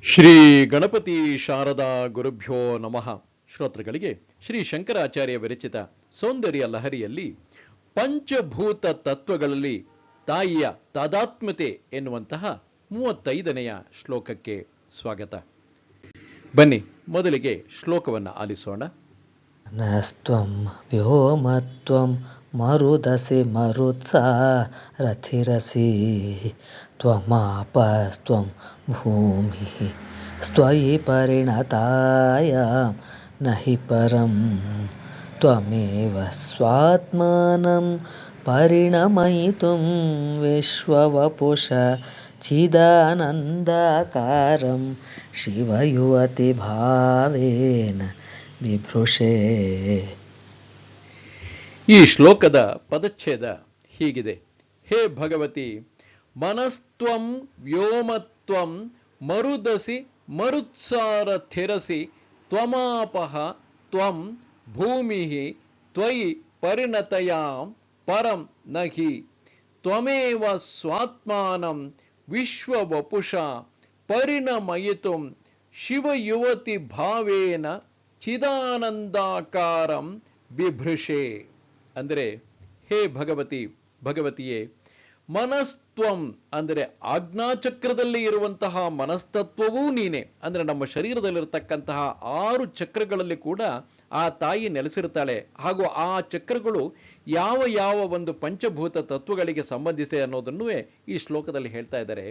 ಶ್ರೀ ಗಣಪತಿ ಶಾರದಾ ಗುರುಭ್ಯೋ ನಮಃ. ಶ್ರೋತೃಗಳಿಗೆ ಶ್ರೀ ಶಂಕರಾಚಾರ್ಯ ವಿರಚಿತ ಸೌಂದರ್ಯ ಲಹರಿಯಲ್ಲಿ ಪಂಚಭೂತ ತತ್ವಗಳಲ್ಲಿ ತಾಯಿಯ ತಾದಾತ್ಮ್ಯತೆ ಎನ್ನುವಂತಹ 35ನೆಯ ಶ್ಲೋಕಕ್ಕೆ ಸ್ವಾಗತ. ಬನ್ನಿ ಮೊದಲಿಗೆ ಶ್ಲೋಕವನ್ನು ಆಲಿಸೋಣ. ನಸ್ತ್ವಂ ವ್ಯೋಮತ್ವಂ ಮರುದಸಿ ಮರುತ್ಸಾರಥಿರಸಿ ತ್ವಮಾಪಸ್ತ್ವಂ ಭೂಮಿ ಸ್ತ್ವಯಿ ಪರಿಣತಾಯಾಂ ನಹಿ ಪರಂ ತ್ವಮೇವ ಸ್ವಾತ್ಮಾನಂ ಪರಿಣಮಯಿತುಂ ವಿಶ್ವವಪುಷ ಚಿದಾನಂದಾಕಾರಂ ಶಿವಯುವತಿ ಭಾವೇನ ಬಿಭೃಷೆ. ಈ ಶ್ಲೋಕದ ಪದಚ್ಛೇದ ಹೀಗಿದೆ: ಹೇ ಭಗವತಿ, ಮನಸ್ತ್ವಂ ವ್ಯೋಮತ್ವಂ ಮರುದಸಿ ಮರುತ್ಸಾರಥಿರಸಿ ತ್ವಮಾಪಃ ತ್ವಂ ಭೂಮಿಃ ತ್ವಯಿ ಪರಿಣತಯಾಂ ಪರಂ ನಹಿ ತ್ವಮೇವ ಸ್ವಾತ್ಮಾನಂ ವಿಶ್ವವಪುಷ ಪರಿಣಮಯಿತುಂ ಶಿವಯುವತಿ ಭಾವೇನ ಚಿದಾನಂದಾಕಾರಂ ಬಿಭೃಷೆ. ಅಂದರೆ, ಹೇ ಭಗವತಿ, ಭಗವತಿಯೇ, ಮನಸ್ತ್ವಂ ಅಂದರೆ ಆಜ್ಞಾಚಕ್ರದಲ್ಲಿ ಇರುವಂತಹ ಮನಸ್ತತ್ವವೂ ನೀನೆ. ಅಂದರೆ ನಮ್ಮ ಶರೀರದಲ್ಲಿರತಕ್ಕಂತಹ 6 ಚಕ್ರಗಳಲ್ಲಿ ಕೂಡ ಆ ತಾಯಿ ನೆಲೆಸಿರ್ತಾಳೆ. ಹಾಗೂ ಆ ಚಕ್ರಗಳು ಯಾವ ಯಾವ ಒಂದು ಪಂಚಭೂತ ತತ್ವಗಳಿಗೆ ಸಂಬಂಧಿಸಿದೆ ಅನ್ನೋದನ್ನು ಈ ಶ್ಲೋಕದಲ್ಲಿ ಹೇಳ್ತಾ ಇದ್ದಾರೆ.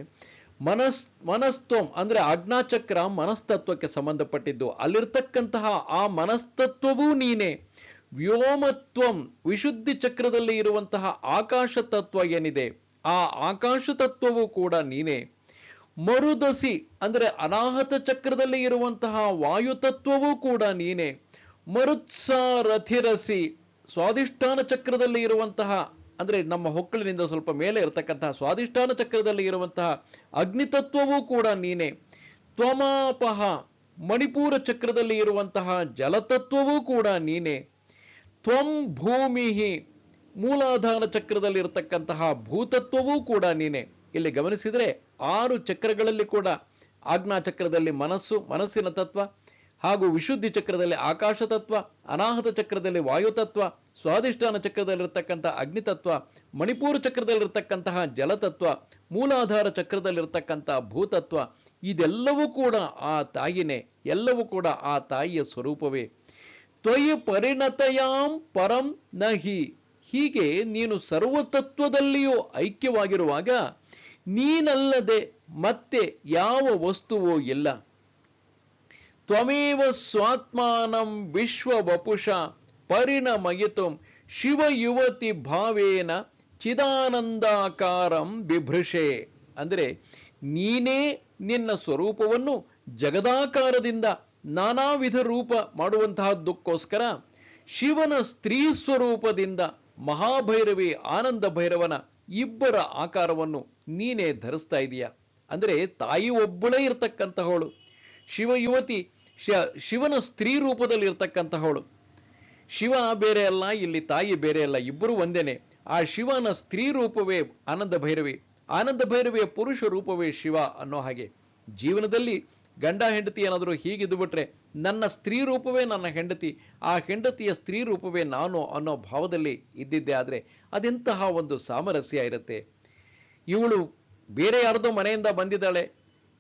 ಮನಸ್ತ್ವಂ ಅಂದ್ರೆ ಆಜ್ಞಾಚಕ್ರ ಮನಸ್ತತ್ವಕ್ಕೆ ಸಂಬಂಧಪಟ್ಟಿದ್ದು. ಅಲ್ಲಿರ್ತಕ್ಕಂತಹ ಆ ಮನಸ್ತತ್ವವೂ ನೀನೆ. ವ್ಯೋಮತ್ವಂ ವಿಶುದ್ಧಿ ಚಕ್ರದಲ್ಲಿ ಇರುವಂತಹ ಆಕಾಶ ತತ್ವ ಏನಿದೆ, ಆ ಆಕಾಶ ತತ್ವವೂ ಕೂಡ ನೀನೆ. ಮರುದಸಿ ಅಂದ್ರೆ ಅನಾಹತ ಚಕ್ರದಲ್ಲಿ ಇರುವಂತಹ ವಾಯುತತ್ವವೂ ಕೂಡ ನೀನೆ. ಮರುತ್ಸಾರಥಿರಸಿ ಸ್ವಾಧಿಷ್ಠಾನ ಚಕ್ರದಲ್ಲಿ ಇರುವಂತಹ ಅಂದ್ರೆ ನಮ್ಮ ಹೊಕ್ಕಳಿನಿಂದ ಸ್ವಲ್ಪ ಮೇಲೆ ಇರತಕ್ಕಂತಹ ಸ್ವಾಧಿಷ್ಠಾನ ಚಕ್ರದಲ್ಲಿ ಇರುವಂತಹ ಅಗ್ನಿತತ್ವವೂ ಕೂಡ ನೀನೆ. ತ್ವಮಾಪಹ ಮಣಿಪೂರ ಚಕ್ರದಲ್ಲಿ ಇರುವಂತಹ ಜಲತತ್ವವೂ ಕೂಡ ನೀನೆ. ತ್ವಂ ಭೂಮಿಹಿ ಮೂಲಾಧಾರ ಚಕ್ರದಲ್ಲಿ ಇರತಕ್ಕಂತಹ ಭೂತತ್ವವೂ ಕೂಡ ನೀನೆ. ಇಲ್ಲಿ ಗಮನಿಸಿದರೆ 6 ಚಕ್ರಗಳಲ್ಲಿ ಕೂಡ ಆಜ್ಞಾ ಚಕ್ರದಲ್ಲಿ ಮನಸ್ಸಿನ ತತ್ವ, ಹಾಗೂ ವಿಶುದ್ಧಿ ಚಕ್ರದಲ್ಲಿ ಆಕಾಶ ತತ್ವ, ಅನಾಹತ ಚಕ್ರದಲ್ಲಿ ವಾಯುತತ್ವ, ಸ್ವಾಧಿಷ್ಠಾನ ಚಕ್ರದಲ್ಲಿರ್ತಕ್ಕಂಥ ಅಗ್ನಿತತ್ವ, ಮಣಿಪೂರ ಚಕ್ರದಲ್ಲಿರ್ತಕ್ಕಂತಹ ಜಲತತ್ವ, ಮೂಲಾಧಾರ ಚಕ್ರದಲ್ಲಿರ್ತಕ್ಕಂಥ ಭೂತತ್ವ, ಇದೆಲ್ಲವೂ ಕೂಡ ಆ ತಾಯಿನೇ. ಎಲ್ಲವೂ ಕೂಡ ಆ ತಾಯಿಯ ಸ್ವರೂಪವೇ. ತ್ವಯಿ ಪರಿಣತಯಾಂ ಪರಂ ನಹಿ. ಹೀಗೆ ನೀನು ಸರ್ವತತ್ವದಲ್ಲಿಯೂ ಐಕ್ಯವಾಗಿರುವಾಗ ನೀನಲ್ಲದೆ ಮತ್ತೆ ಯಾವ ವಸ್ತುವೂ ಇಲ್ಲ. ತ್ವಮೇವ ಸ್ವಾತ್ಮಾನಂ ವಿಶ್ವವಪುಷ ಪರಿಣಮಯಿತುಂ ಶಿವಯುವತಿ ಭಾವೇನ ಚಿದಾನಂದಾಕಾರಂ ಬಿಭೃಷೆ. ಅಂದರೆ ನೀನೇ ನಿನ್ನ ಸ್ವರೂಪವನ್ನು ಜಗದಾಕಾರದಿಂದ ನಾನಾ ವಿಧ ರೂಪ ಮಾಡುವಂತಹದ್ದಕ್ಕೋಸ್ಕರ ಶಿವನ ಸ್ತ್ರೀ ಸ್ವರೂಪದಿಂದ ಮಹಾಭೈರವಿ ಆನಂದ ಭೈರವನ ಇಬ್ಬರ ಆಕಾರವನ್ನು ನೀನೇ ಧರಿಸ್ತಾ ಇದೀಯ. ಅಂದರೆ ತಾಯಿ ಒಬ್ಬಳೇ ಇರ್ತಕ್ಕಂತಹವಳು. ಶಿವಯುವತಿ ಶಿವನ ಸ್ತ್ರೀ ರೂಪದಲ್ಲಿ ಇರ್ತಕ್ಕಂತಹವಳು. ಶಿವ ಬೇರೆ ಅಲ್ಲ, ಇಲ್ಲಿ ತಾಯಿ ಬೇರೆ ಅಲ್ಲ, ಇಬ್ಬರು ಒಂದೇನೆ. ಆ ಶಿವನ ಸ್ತ್ರೀ ರೂಪವೇ ಆನಂದ ಭೈರವಿ, ಆನಂದ ಭೈರವಿಯ ಪುರುಷ ರೂಪವೇ ಶಿವ ಅನ್ನೋ ಹಾಗೆ ಜೀವನದಲ್ಲಿ ಗಂಡ ಹೆಂಡತಿ ಏನಾದರೂ ಹೀಗಿದ್ದು ಬಿಟ್ರೆ ನನ್ನ ಸ್ತ್ರೀ ರೂಪವೇ ನನ್ನ ಹೆಂಡತಿ, ಆ ಹೆಂಡತಿಯ ಸ್ತ್ರೀ ರೂಪವೇ ನಾನು ಅನ್ನೋ ಭಾವದಲ್ಲಿ ಇದ್ದಿದ್ದೆ ಆದರೆ ಅದೆಂತಹ ಒಂದು ಸಾಮರಸ್ಯ ಇರುತ್ತೆ. ಇವಳು ಬೇರೆ ಯಾರ್ದೋ ಮನೆಯಿಂದ ಬಂದಿದ್ದಾಳೆ,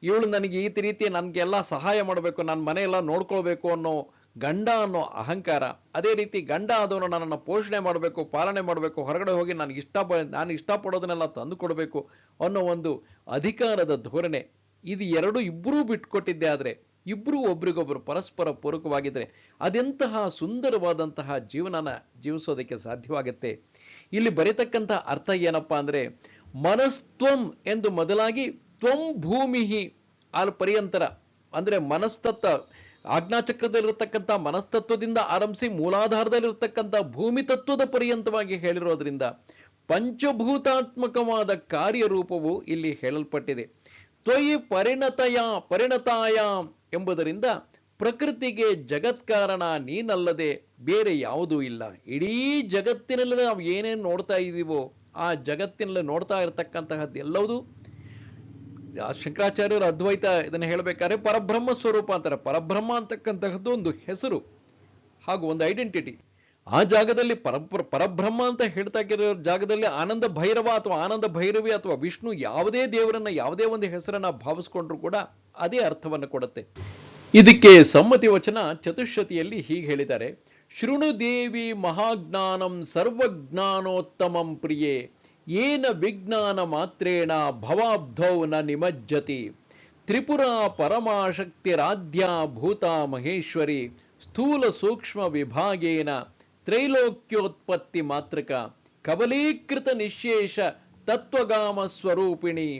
ಇವಳು ನನಗೆ ಈ ರೀತಿ ನನಗೆಲ್ಲ ಸಹಾಯ ಮಾಡಬೇಕು, ನನ್ನ ಮನೆಯೆಲ್ಲ ನೋಡ್ಕೊಳ್ಬೇಕು ಅನ್ನೋ ಗಂಡ ಅನ್ನೋ ಅಹಂಕಾರ. ಅದೇ ರೀತಿ ಗಂಡ ಆದವನು ನನ್ನನ್ನು ಪೋಷಣೆ ಮಾಡಬೇಕು, ಪಾಲನೆ ಮಾಡಬೇಕು, ಹೊರಗಡೆ ಹೋಗಿ ನಾನು ಇಷ್ಟಪಡೋದನ್ನೆಲ್ಲ ತಂದು ಕೊಡಬೇಕು ಅನ್ನೋ ಒಂದು ಅಧಿಕಾರದ ಧೋರಣೆ. ಇದು ಇಬ್ಬರೂ ಬಿಟ್ಕೊಟ್ಟಿದ್ದೆ. ಆದರೆ ಇಬ್ಬರೂ ಒಬ್ರಿಗೊಬ್ರು ಪರಸ್ಪರ ಪೂರಕವಾಗಿದ್ರೆ ಅದೆಂತಹ ಸುಂದರವಾದಂತಹ ಜೀವನನ ಜೀವಿಸೋದಕ್ಕೆ ಸಾಧ್ಯವಾಗುತ್ತೆ. ಇಲ್ಲಿ ಬರೀತಕ್ಕಂಥ ಅರ್ಥ ಏನಪ್ಪಾ ಅಂದ್ರೆ, ಮನಸ್ತ್ವಂ ಎಂದು ಮೊದಲಾಗಿ ತ್ವಂ ಭೂಮಿಹಿ ಆಲ್ ಪರ್ಯಂತರ ಅಂದ್ರೆ ಮನಸ್ತತ್ವ ಆಜ್ಞಾಚಕ್ರದಲ್ಲಿರ್ತಕ್ಕಂಥ ಮನಸ್ತತ್ವದಿಂದ ಆರಂಭಿಸಿ ಮೂಲಾಧಾರದಲ್ಲಿರ್ತಕ್ಕಂಥ ಭೂಮಿ ತತ್ವದ ಪರ್ಯಂತವಾಗಿ ಹೇಳಿರೋದ್ರಿಂದ ಪಂಚಭೂತಾತ್ಮಕವಾದ ಕಾರ್ಯರೂಪವು ಇಲ್ಲಿ ಹೇಳಲ್ಪಟ್ಟಿದೆ. ತ್ವಯಿ ಪರಿಣತಾಯಾಂ ಎಂಬುದರಿಂದ ಪ್ರಕೃತಿಗೆ ಜಗತ್ಕಾರಣ ನೀನಲ್ಲದೆ ಬೇರೆ ಯಾವುದೂ ಇಲ್ಲ. ಇಡೀ ಜಗತ್ತಿನಲ್ಲಿ ನಾವು ಏನೇನು ನೋಡ್ತಾ ಇದ್ದೀವೋ ಆ ಜಗತ್ತಿನಲ್ಲಿ ನೋಡ್ತಾ ಇರತಕ್ಕಂತಹದ್ದು ಎಲ್ಲವೂ ಶಂಕರಾಚಾರ್ಯರು ಅದ್ವೈತ ಇದನ್ನು ಹೇಳಬೇಕಾದ್ರೆ ಪರಬ್ರಹ್ಮ ಸ್ವರೂಪ ಅಂತಾರೆ. ಪರಬ್ರಹ್ಮ ಅಂತಕ್ಕಂತಹದ್ದು ಒಂದು ಹೆಸರು ಹಾಗೂ ಒಂದು ಐಡೆಂಟಿಟಿ. ಆ ಜಾಗದಲ್ಲಿ ಪರಬ್ರಹ್ಮ ಅಂತ ಹೇಳ್ತಾ ಇರೋ ಜಾಗದಲ್ಲಿ ಆನಂದ ಭೈರವ ಅಥವಾ ಆನಂದ ಭೈರವಿ ಅಥವಾ ವಿಷ್ಣು ಯಾವುದೇ ದೇವರನ್ನ ಯಾವುದೇ ಒಂದು ಹೆಸರನ್ನ ಭಾವಿಸ್ಕೊಂಡ್ರು ಕೂಡ ಅದೇ ಅರ್ಥವನ್ನು ಕೊಡುತ್ತೆ. ಇದಕ್ಕೆ ಸಮ್ಮತಿ ವಚನ ಚತುಶ್ರುತಿಯಲ್ಲಿ ಹೀಗೆ ಹೇಳಿದ್ದಾರೆ: ಶೃಣು ದೇವಿ ಮಹಾಜ್ಞಾನಂ ಸರ್ವಜ್ಞಾನೋತ್ತಮಂ ಪ್ರಿಯೇ ಏನ ವಿಜ್ಞಾನ ಮಾತ್ರೇಣ ಭವಾಬ್ಧೌ ನ ನಿಮಜ್ಜತಿ ತ್ರಿಪುರಾ ಪರಮಾಶಕ್ತಿರಾಧ್ಯ ಭೂತ ಮಹೇಶ್ವರಿ ಸ್ಥೂಲ ಸೂಕ್ಷ್ಮ ವಿಭಾಗೇನ ತ್ರೈಲೋಕ್ಯೋತ್ಪತ್ತಿ ಮಾತ್ರಕ ಕಬಲೀಕೃತ ನಿಶೇಷ ತತ್ವಗಾಮ ಸ್ವರೂಪಿಣಿ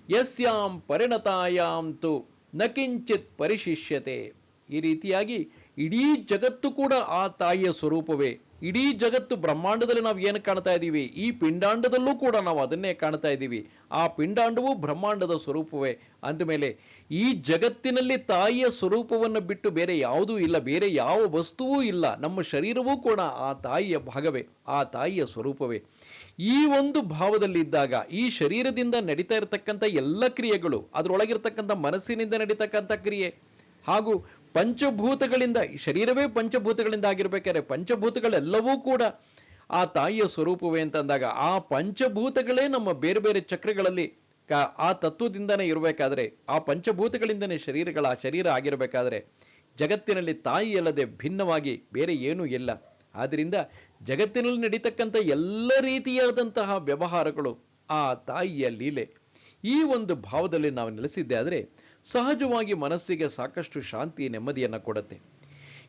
ಯಸ್ಯಾಂ ಪರಿಣತಾಯಾಂ ತು ನ ಕಿಂಚಿತ್ ಪರಿಶಿಷ್ಯತೆ. ಈ ರೀತಿಯಾಗಿ ಇಡೀ ಜಗತ್ತು ಕೂಡ ಆ ತಾಯಿಯ ಸ್ವರೂಪವೇ. ಇಡೀ ಜಗತ್ತು ಬ್ರಹ್ಮಾಂಡದಲ್ಲಿ ನಾವು ಏನು ಕಾಣ್ತಾ ಇದ್ದೀವಿ, ಈ ಪಿಂಡಾಂಡದಲ್ಲೂ ಕೂಡ ನಾವು ಅದನ್ನೇ ಕಾಣ್ತಾ ಇದ್ದೀವಿ. ಆ ಪಿಂಡಾಂಡವೂ ಬ್ರಹ್ಮಾಂಡದ ಸ್ವರೂಪವೇ. ಅಂದಮೇಲೆ ಈ ಜಗತ್ತಿನಲ್ಲಿ ತಾಯಿಯ ಸ್ವರೂಪವನ್ನು ಬಿಟ್ಟು ಬೇರೆ ಯಾವುದೂ ಇಲ್ಲ, ಬೇರೆ ಯಾವ ವಸ್ತುವೂ ಇಲ್ಲ. ನಮ್ಮ ಶರೀರವೂ ಕೂಡ ಆ ತಾಯಿಯ ಭಾಗವೇ, ಆ ತಾಯಿಯ ಸ್ವರೂಪವೇ. ಈ ಒಂದು ಭಾವದಲ್ಲಿದ್ದಾಗ ಈ ಶರೀರದಿಂದ ನಡೀತಾ ಇರತಕ್ಕಂಥ ಎಲ್ಲ ಕ್ರಿಯೆಗಳು, ಅದರೊಳಗಿರ್ತಕ್ಕಂಥ ಮನಸ್ಸಿನಿಂದ ನಡೀತಕ್ಕಂಥ ಕ್ರಿಯೆ ಹಾಗೂ ಪಂಚಭೂತಗಳಿಂದ, ಶರೀರವೇ ಪಂಚಭೂತಗಳಿಂದ ಆಗಿರ್ಬೇಕಾದ್ರೆ ಪಂಚಭೂತಗಳೆಲ್ಲವೂ ಕೂಡ ಆ ತಾಯಿಯ ಸ್ವರೂಪವೇ ಅಂತಂದಾಗ ಆ ಪಂಚಭೂತಗಳೇ ನಮ್ಮ ಬೇರೆ ಬೇರೆ ಚಕ್ರಗಳಲ್ಲಿ ಆ ತತ್ವದಿಂದನೇ ಇರಬೇಕಾದ್ರೆ, ಆ ಪಂಚಭೂತಗಳಿಂದನೇ ಆ ಶರೀರ ಆಗಿರಬೇಕಾದ್ರೆ ಜಗತ್ತಿನಲ್ಲಿ ತಾಯಿ ಅಲ್ಲದೆ ಭಿನ್ನವಾಗಿ ಬೇರೆ ಏನೂ ಇಲ್ಲ. ಆದ್ರಿಂದ ಜಗತ್ತಿನಲ್ಲಿ ನಡೀತಕ್ಕಂಥ ಎಲ್ಲ ರೀತಿಯಾದಂತಹ ವ್ಯವಹಾರಗಳು ಆ ತಾಯಿಯ ಲೀಲೆ. ಈ ಒಂದು ಭಾವದಲ್ಲಿ ನಾವು ನೆಲೆಸಿದ್ದೆ ಆದರೆ ಸಹಜವಾಗಿ ಮನಸ್ಸಿಗೆ ಸಾಕಷ್ಟು ಶಾಂತಿ ನೆಮ್ಮದಿಯನ್ನು ಕೊಡುತ್ತೆ.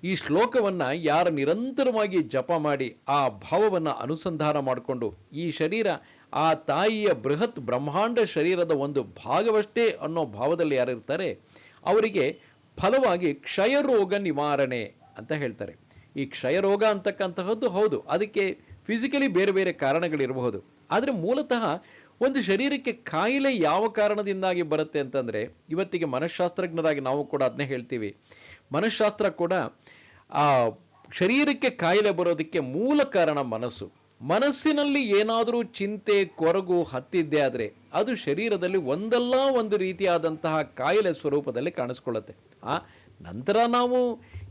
ಈ ಶ್ಲೋಕವನ್ನ ಯಾರು ನಿರಂತರವಾಗಿ ಜಪ ಮಾಡಿ ಆ ಭಾವವನ್ನ ಅನುಸಂಧಾನ ಮಾಡಿಕೊಂಡು ಈ ಶರೀರ ಆ ತಾಯಿಯ ಬೃಹತ್ ಬ್ರಹ್ಮಾಂಡ ಶರೀರದ ಒಂದು ಭಾಗವಷ್ಟೇ ಅನ್ನೋ ಭಾವದಲ್ಲಿ ಯಾರಿರ್ತಾರೆ ಅವರಿಗೆ ಫಲವಾಗಿ ಕ್ಷಯರೋಗ ನಿವಾರಣೆ ಅಂತ ಹೇಳ್ತಾರೆ. ಈ ಕ್ಷಯರೋಗ ಅಂತಕ್ಕಂತಹದ್ದು ಹೌದು, ಅದಕ್ಕೆ ಫಿಸಿಕಲಿ ಬೇರೆ ಬೇರೆ ಕಾರಣಗಳಿರಬಹುದು. ಆದರೆ ಮೂಲತಃ ಒಂದು ಶರೀರಕ್ಕೆ ಕಾಯಿಲೆ ಯಾವ ಕಾರಣದಿಂದಾಗಿ ಬರುತ್ತೆ ಅಂತಂದ್ರೆ, ಇವತ್ತಿಗೆ ಮನಃಶಾಸ್ತ್ರಜ್ಞರಾಗಿ ನಾವು ಕೂಡ ಅದನ್ನೇ ಹೇಳ್ತೀವಿ. ಮನಃಶಾಸ್ತ್ರ ಕೂಡ ಆ ಶರೀರಕ್ಕೆ ಕಾಯಿಲೆ ಬರೋದಕ್ಕೆ ಮೂಲ ಕಾರಣ ಮನಸ್ಸು. ಮನಸ್ಸಿನಲ್ಲಿ ಏನಾದರೂ ಚಿಂತೆ ಕೊರಗು ಹತ್ತಿದ್ದೆ ಆದರೆ ಅದು ಶರೀರದಲ್ಲಿ ಒಂದಲ್ಲ ಒಂದು ರೀತಿಯಾದಂತಹ ಕಾಯಿಲೆ ಸ್ವರೂಪದಲ್ಲಿ ಕಾಣಿಸ್ಕೊಳ್ಳುತ್ತೆ. ನಂತರ ನಾವು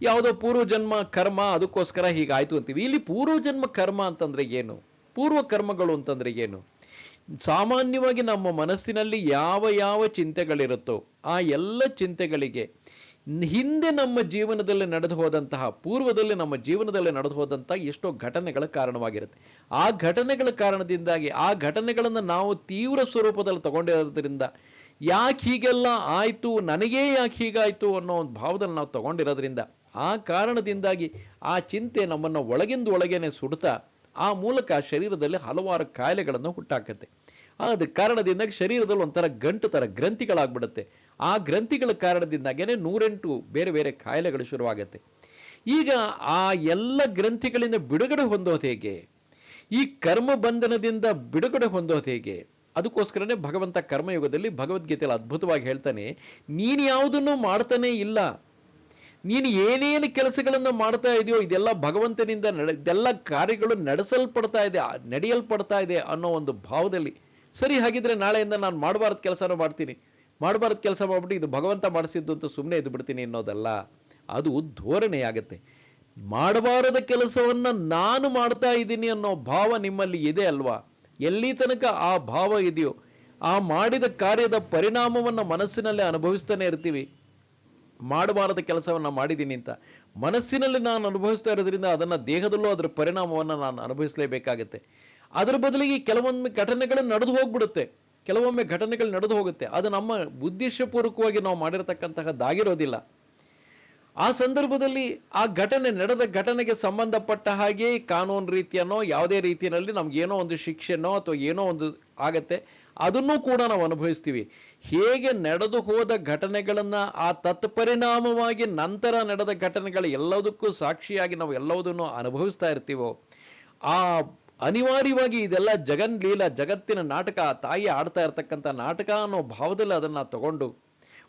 ಯಾವುದೋ ಪೂರ್ವಜನ್ಮ ಕರ್ಮ ಅದಕ್ಕೋಸ್ಕರ ಹೀಗಾಯ್ತು ಅಂತೀವಿ. ಇಲ್ಲಿ ಪೂರ್ವಜನ್ಮ ಕರ್ಮ ಅಂತಂದ್ರೆ ಏನು, ಪೂರ್ವ ಕರ್ಮಗಳು ಅಂತಂದ್ರೆ ಏನು? ಸಾಮಾನ್ಯವಾಗಿ ನಮ್ಮ ಮನಸ್ಸಿನಲ್ಲಿ ಯಾವ ಯಾವ ಚಿಂತೆಗಳಿರುತ್ತೋ ಆ ಎಲ್ಲ ಚಿಂತೆಗಳಿಗೆ ಹಿಂದೆ ನಮ್ಮ ಜೀವನದಲ್ಲಿ ನಡೆದು ಹೋದಂತಹ, ಪೂರ್ವದಲ್ಲಿ ನಮ್ಮ ಜೀವನದಲ್ಲಿ ನಡೆದು ಹೋದಂತಹ ಎಷ್ಟೋ ಘಟನೆಗಳ ಕಾರಣವಾಗಿರುತ್ತೆ. ಆ ಘಟನೆಗಳ ಕಾರಣದಿಂದಾಗಿ ಆ ಘಟನೆಗಳನ್ನು ನಾವು ತೀವ್ರ ಸ್ವರೂಪದಲ್ಲಿ ತಗೊಂಡಿರೋದ್ರಿಂದ ಯಾಕೆ ಹೀಗೆಲ್ಲ ಆಯ್ತು, ನನಗೇ ಯಾಕೆ ಹೀಗಾಯ್ತು ಅನ್ನೋ ಒಂದು ಭಾವದಲ್ಲಿ ನಾವು ತಗೊಂಡಿರೋದ್ರಿಂದ ಆ ಕಾರಣದಿಂದಾಗಿ ಆ ಚಿಂತೆ ನಮ್ಮನ್ನು ಒಳಗಿಂದ ಒಳಗೇನೆ ಸುಡ್ತಾ ಆ ಮೂಲಕ ಶರೀರದಲ್ಲಿ ಹಲವಾರು ಕಾಯಿಲೆಗಳನ್ನು ಹುಟ್ಟಾಕತ್ತೆ. ಅದ ಕಾರಣದಿಂದಾಗಿ ಶರೀರದಲ್ಲಿ ಒಂಥರ ಗಂಟು ತರ ಗ್ರಂಥಿಗಳಾಗ್ಬಿಡುತ್ತೆ. ಆ ಗ್ರಂಥಿಗಳ ಕಾರಣದಿಂದಾಗೇನೆ 108 ಬೇರೆ ಬೇರೆ ಕಾಯಿಲೆಗಳು ಶುರುವಾಗತ್ತೆ. ಈಗ ಆ ಎಲ್ಲ ಗ್ರಂಥಿಗಳಿಂದ ಬಿಡುಗಡೆ ಹೊಂದೋದು ಹೇಗೆ? ಈ ಕರ್ಮ ಬಂಧನದಿಂದ ಬಿಡುಗಡೆ ಹೊಂದೋದು ಹೇಗೆ? ಅದಕ್ಕೋಸ್ಕರನೇ ಭಗವಂತ ಕರ್ಮಯುಗದಲ್ಲಿ ಭಗವದ್ಗೀತೆಯಲ್ಲಿ ಅದ್ಭುತವಾಗಿ ಹೇಳ್ತಾನೆ, ನೀನು ಯಾವುದನ್ನು ಮಾಡ್ತಾನೆ ಇಲ್ಲ, ನೀನು ಏನೇನು ಕೆಲಸಗಳನ್ನ ಮಾಡ್ತಾ ಇದೆಯೋ ಇದೆಲ್ಲ ಭಗವಂತನಿಂದ ಇದೆಲ್ಲ ಕಾರ್ಯಗಳು ನಡೆಯಲ್ಪಡ್ತಾ ಇದೆ ಅನ್ನೋ ಒಂದು ಭಾವದಲ್ಲಿ. ಸರಿ, ಹಾಗಿದ್ರೆ ನಾಳೆಯಿಂದ ನಾನು ಮಾಡಬಾರ್ದು ಕೆಲಸನೂ ಮಾಡ್ತೀನಿ, ಮಾಡಬಾರ್ದು ಕೆಲಸ ಮಾಡ್ಬಿಟ್ಟು ಇದು ಭಗವಂತ ಮಾಡಿಸಿದ್ದು ಅಂತ ಸುಮ್ಮನೆ ಇದ್ದು ಬಿಡ್ತೀನಿ ಅನ್ನೋದಲ್ಲ. ಅದು ಧೋರಣೆಯಾಗತ್ತೆ. ಮಾಡಬಾರದ ಕೆಲಸವನ್ನ ನಾನು ಮಾಡ್ತಾ ಇದ್ದೀನಿ ಅನ್ನೋ ಭಾವ ನಿಮ್ಮಲ್ಲಿ ಇದೆ ಅಲ್ವಾ? ಎಲ್ಲಿ ತನಕ ಆ ಭಾವ ಇದೆಯೋ ಆ ಮಾಡಿದ ಕಾರ್ಯದ ಪರಿಣಾಮವನ್ನ ಮನಸ್ಸಿನಲ್ಲೇ ಅನುಭವಿಸ್ತಾನೆ ಇರ್ತೀವಿ. ಮಾಡಬಾರದ ಕೆಲಸವನ್ನ ಮಾಡಿದ್ದೀನಿ ಅಂತ ಮನಸ್ಸಿನಲ್ಲಿ ನಾನು ಅನುಭವಿಸ್ತಾ ಇರೋದ್ರಿಂದ ಅದನ್ನ ದೇಹದಲ್ಲೂ ಅದರ ಪರಿಣಾಮವನ್ನ ನಾನು ಅನುಭವಿಸಲೇಬೇಕಾಗತ್ತೆ. ಅದರ ಬದಲಿಗೆ ಕೆಲವೊಮ್ಮೆ ಘಟನೆಗಳು ನಡೆದು ಹೋಗ್ಬಿಡುತ್ತೆ, ಕೆಲವೊಮ್ಮೆ ಘಟನೆಗಳು ನಡೆದು ಹೋಗುತ್ತೆ. ಅದು ನಮ್ಮ ಉದ್ದೇಶಪೂರ್ವಕವಾಗಿ ನಾವು ಮಾಡಿರತಕ್ಕಂತಹದ್ದಾಗಿರೋದಿಲ್ಲ. ಆ ಸಂದರ್ಭದಲ್ಲಿ ಆ ನಡೆದ ಘಟನೆಗೆ ಸಂಬಂಧಪಟ್ಟ ಹಾಗೆ ಕಾನೂನು ರೀತಿಯನ್ನೋ ಯಾವುದೇ ರೀತಿಯಲ್ಲಿ ನಮ್ಗೇನೋ ಒಂದು ಶಿಕ್ಷೆನೋ ಅಥವಾ ಏನೋ ಒಂದು ಆಗತ್ತೆ, ಅದನ್ನೂ ಕೂಡ ನಾವು ಅನುಭವಿಸ್ತೀವಿ. ಹೇಗೆ ನಡೆದು ಹೋದ ಘಟನೆಗಳನ್ನ ಆ ತತ್ಪರಿಣಾಮವಾಗಿ ನಂತರ ನಡೆದ ಘಟನೆಗಳು ಎಲ್ಲದಕ್ಕೂ ಸಾಕ್ಷಿಯಾಗಿ ನಾವು ಎಲ್ಲವುದನ್ನು ಅನುಭವಿಸ್ತಾ ಇರ್ತೀವೋ, ಆ ಅನಿವಾರ್ಯವಾಗಿ ಇದೆಲ್ಲ ಜಗನ್ಲೀಲ, ಜಗತ್ತಿನ ನಾಟಕ, ತಾಯಿ ಆಡ್ತಾ ಇರ್ತಕ್ಕಂಥ ನಾಟಕ ಅನ್ನೋ ಭಾವದಲ್ಲಿ ಅದನ್ನ ತಗೊಂಡು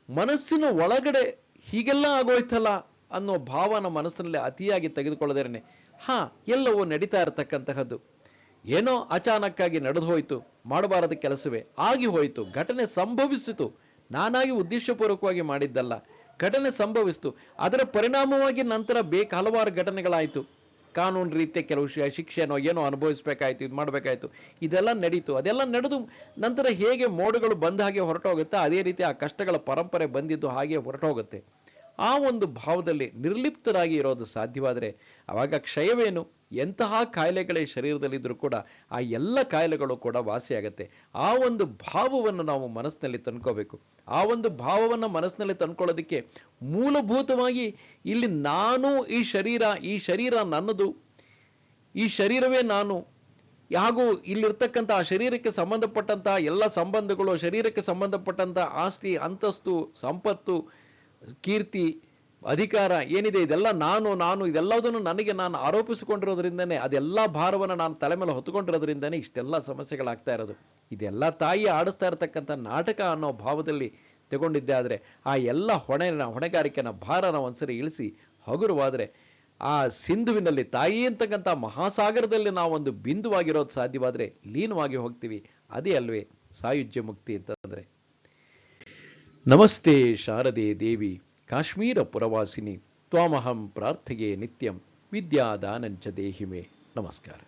ಮನಸ್ಸಿನ ಒಳಗಡೆ ಹೀಗೆಲ್ಲ ಆಗೋಯ್ತಲ್ಲ ಅನ್ನೋ ಭಾವನ ಮನಸ್ಸಿನಲ್ಲಿ ಅತಿಯಾಗಿ ತೆಗೆದುಕೊಳ್ಳದೇನೆ ಎಲ್ಲವೂ ನಡೀತಾ ಇರತಕ್ಕಂತಹದ್ದು ಏನೋ ಅಚಾನಕ್ಕಾಗಿ ನಡೆದು ಹೋಯ್ತು, ಮಾಡಬಾರದ ಕೆಲಸವೇ ಆಗಿ ಹೋಯ್ತು, ಘಟನೆ ಸಂಭವಿಸಿತು, ನಾನಾಗಿ ಉದ್ದೇಶಪೂರ್ವಕವಾಗಿ ಮಾಡಿದ್ದಲ್ಲ. ಘಟನೆ ಸಂಭವಿಸ್ತು, ಅದರ ಪರಿಣಾಮವಾಗಿ ನಂತರ ಹಲವಾರು ಘಟನೆಗಳಾಯಿತು. ಕಾನೂನು ರೀತಿಯ ಕೆಲವು ಶಿಕ್ಷೆನೋ ಏನೋ ಅನುಭವಿಸ್ಬೇಕಾಯ್ತು, ಇದು ಮಾಡಬೇಕಾಯ್ತು, ಇದೆಲ್ಲ ನಡೀತು. ಅದೆಲ್ಲ ನಡೆದು ನಂತರ ಹೇಗೆ ಮೋಡಗಳು ಬಂದ ಹಾಗೆ ಹೊರಟೋಗುತ್ತೆ, ಅದೇ ರೀತಿ ಆ ಕಷ್ಟಗಳ ಪರಂಪರೆ ಬಂದಿದ್ದು ಹಾಗೆ ಹೊರಟೋಗುತ್ತೆ. ಆ ಒಂದು ಭಾವದಲ್ಲಿ ನಿರ್ಲಿಪ್ತರಾಗಿ ಇರೋದು ಸಾಧ್ಯವಾದರೆ ಆವಾಗ ಕ್ಷಯವೇನು, ಎಂತಹ ಕಾಯಿಲೆಗಳೇ ಶರೀರದಲ್ಲಿದ್ದರೂ ಕೂಡ ಆ ಎಲ್ಲ ಕಾಯಿಲೆಗಳು ಕೂಡ ವಾಸಿಯಾಗತ್ತೆ. ಆ ಒಂದು ಭಾವವನ್ನು ನಾವು ಮನಸ್ಸಿನಲ್ಲಿ ತಂದ್ಕೋಬೇಕು. ಆ ಒಂದು ಭಾವವನ್ನು ಮನಸ್ಸಿನಲ್ಲಿ ತಂದ್ಕೊಳ್ಳೋದಕ್ಕೆ ಮೂಲಭೂತವಾಗಿ ಇಲ್ಲಿ ನಾನು, ಈ ಶರೀರ ನನ್ನದು, ಈ ಶರೀರವೇ ನಾನು, ಹಾಗೂ ಇಲ್ಲಿರ್ತಕ್ಕಂಥ ಆ ಶರೀರಕ್ಕೆ ಸಂಬಂಧಪಟ್ಟಂಥ ಎಲ್ಲ ಸಂಬಂಧಗಳು, ಶರೀರಕ್ಕೆ ಸಂಬಂಧಪಟ್ಟಂಥ ಆಸ್ತಿ, ಅಂತಸ್ತು, ಸಂಪತ್ತು, ಕೀರ್ತಿ, ಅಧಿಕಾರ ಏನಿದೆ ಇದೆಲ್ಲ ನಾನು ಇದೆಲ್ಲದನ್ನು ನನಗೆ ನಾನು ಆರೋಪಿಸಿಕೊಂಡಿರೋದ್ರಿಂದನೇ, ಅದೆಲ್ಲ ಭಾರವನ್ನು ನಾನು ತಲೆ ಮೇಲೆ ಹೊತ್ತುಕೊಂಡಿರೋದ್ರಿಂದನೇ ಇಷ್ಟೆಲ್ಲ ಸಮಸ್ಯೆಗಳಾಗ್ತಾ ಇರೋದು. ಇದೆಲ್ಲ ತಾಯಿ ಆಡಿಸ್ತಾ ಇರತಕ್ಕಂಥ ನಾಟಕ ಅನ್ನೋ ಭಾವದಲ್ಲಿ ತಗೊಂಡಿದ್ದೆ ಆದರೆ ಆ ಎಲ್ಲ ಹೊಣೆಗಾರಿಕೆನ ಭಾರನ ಒಂದ್ಸರಿ ಇಳಿಸಿ ಹಗುರವಾದರೆ ಆ ಸಿಂಧುವಿನಲ್ಲಿ, ತಾಯಿ ಅಂತಕ್ಕಂಥ ಮಹಾಸಾಗರದಲ್ಲಿ ನಾವೊಂದು ಬಿಂದುವಾಗಿರೋದು ಸಾಧ್ಯವಾದರೆ ಲೀನವಾಗಿ ಹೋಗ್ತೀವಿ. ಅದೇ ಅಲ್ವೇ ಸಾಯುಜ್ಯ ಮುಕ್ತಿ ಅಂತಂದ್ರೆ. ನಮಸ್ತೆ ಶಾರದೆ ದೇವಿ ಕಾಶ್ಮೀರ ಪುರವಾಸಿನಿ ತ್ವಾಮಹಂ ಪ್ರಾರ್ಥೆಯೇ ನಿತ್ಯಂ ವಿದ್ಯಾದಾನಂಚ ದೇಹಿಮೆ. ನಮಸ್ಕಾರ.